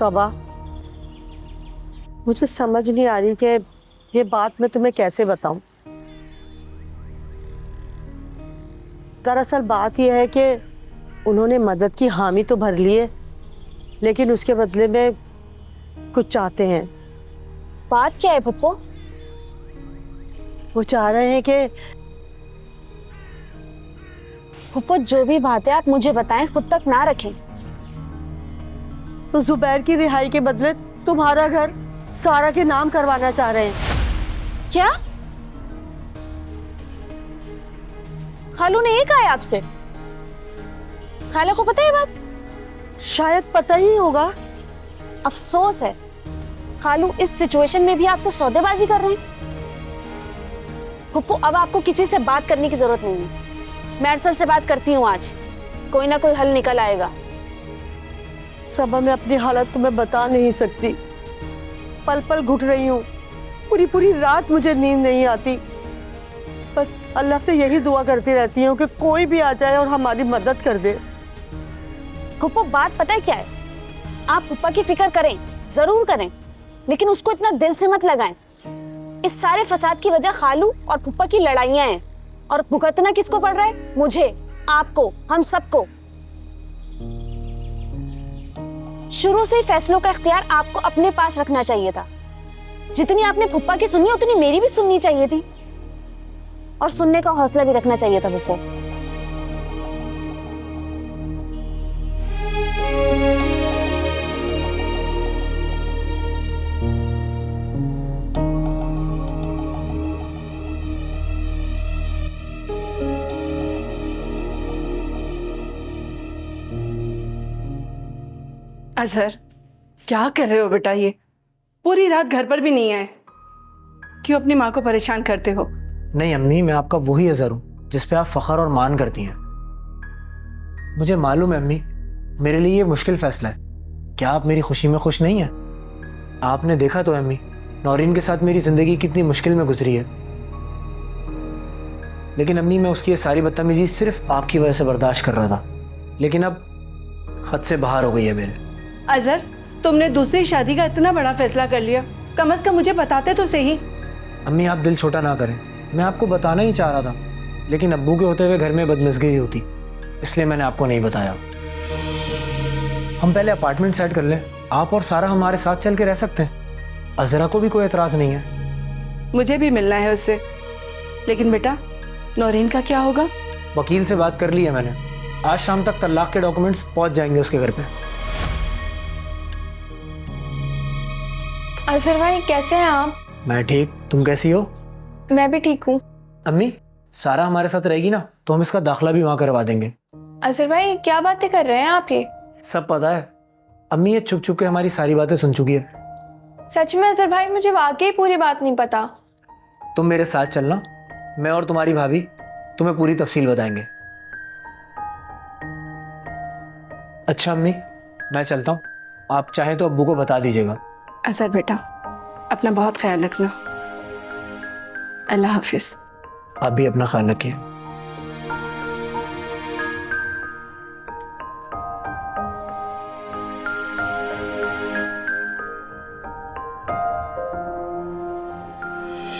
शोभा, मुझे समझ नहीं आ रही कि ये बात मैं तुम्हें कैसे बताऊं। दरअसल बात यह है कि उन्होंने मदद की हामी तो भर ली है, लेकिन उसके बदले में कुछ चाहते हैं। बात क्या है पप्पू? वो चाह रहे हैं कि पप्पू जो भी बात है आप मुझे बताएं, खुद तक ना रखें। तो जुबैर की रिहाई के बदले तुम्हारा घर सारा के नाम करवाना चाह रहे हैं। क्या? खालू ने ये कहा है आपसे? खाला को पता है बात? शायद पता ही होगा। अफसोस है, खालू इस सिचुएशन में भी आपसे सौदेबाजी कर रहे हैं। पप्पू अब आपको किसी से बात करने की जरूरत नहीं है। मैं अरसल से बात करती हूँ, आज कोई ना कोई हल निकल आएगा। सबा मैं अपनी हालत तुम्हें बता नहीं सकती, पल पल घुट रही हूँ, पूरी पूरी रात मुझे नींद नहीं आती। बस अल्लाह से यही दुआ करती रहती हूँ कि कोई भी आ जाए और हमारी मदद कर दे। पप्पू बात पता है क्या है? आप पुप्पा की फिक्र करें, जरूर करें, लेकिन उसको इतना दिल से मत लगाएं। इस सारे फसाद की वजह खालू और पुप्पा की लड़ाइयां हैं, और भुगतना किसको पड़ रहा है? मुझे, आपको, हम सबको। शुरू से ही फैसलों का इख्तियार आपको अपने पास रखना चाहिए था। जितनी आपने पुप्पा की सुनी उतनी मेरी भी सुननी चाहिए थी, और सुनने का हौसला भी रखना चाहिए था पुप्पा। अजहर, क्या कर रहे हो बेटा? ये पूरी रात घर पर भी नहीं आए, क्यों अपनी माँ को परेशान करते हो? नहीं अम्मी, मैं आपका वही अजहर हूँ जिस पे आप फख्र और मान करती हैं। मुझे मालूम है अम्मी, मेरे लिए ये मुश्किल फैसला है। क्या आप मेरी खुशी में खुश नहीं हैं? आपने देखा तो है अम्मी, नौरीन के साथ मेरी ज़िंदगी कितनी मुश्किल में गुजरी है। लेकिन अम्मी, मैं उसकी ये सारी बदतमीजी सिर्फ आपकी वजह से बर्दाश्त कर रहा था, लेकिन अब हद से बाहर हो गई है मेरे। अजहर, तुमने दूसरी शादी का इतना बड़ा फैसला कर लिया, कम से कम मुझे बताते तो सही। अम्मी, आप दिल छोटा ना करें, मैं आपको बताना ही चाह रहा था, लेकिन अब्बू के होते हुए घर में बदमज़गी होती, इसलिए मैंने आपको नहीं बताया। हम पहले अपार्टमेंट सेट कर लें, आप और सारा हमारे साथ चल के रह सकते हैं। अजरा को भी कोई एतराज़ नहीं है। मुझे भी मिलना है उससे, लेकिन बेटा नौरीन का क्या होगा? वकील से बात कर ली है मैंने, आज शाम तक तलाक के डॉक्यूमेंट्स पहुंच जाएंगे उसके घर पे। अजहर भाई कैसे हैं आप? मैं ठीक, तुम कैसी हो? मैं भी ठीक हूँ। अम्मी, सारा हमारे साथ रहेगी ना, तो हम इसका दाखिला भी वहाँ करवा देंगे। अजहर भाई क्या बातें कर रहे हैं आप? ये सब पता है अम्मी, ये छुप छुप के हमारी सारी बातें सुन चुकी है। सच में अजहर भाई, मुझे वाकई पूरी बात नहीं पता। तुम मेरे साथ चलना, मैं और तुम्हारी भाभी तुम्हें पूरी तफसील बताएंगे। अच्छा अम्मी, मैं चलता हूँ, आप चाहें तो अब्बू को बता दीजिएगा। अजहर बेटा, अपना बहुत ख्याल रखना। अल्लाह हाफिज। आप भी अपना ख्याल रखिए।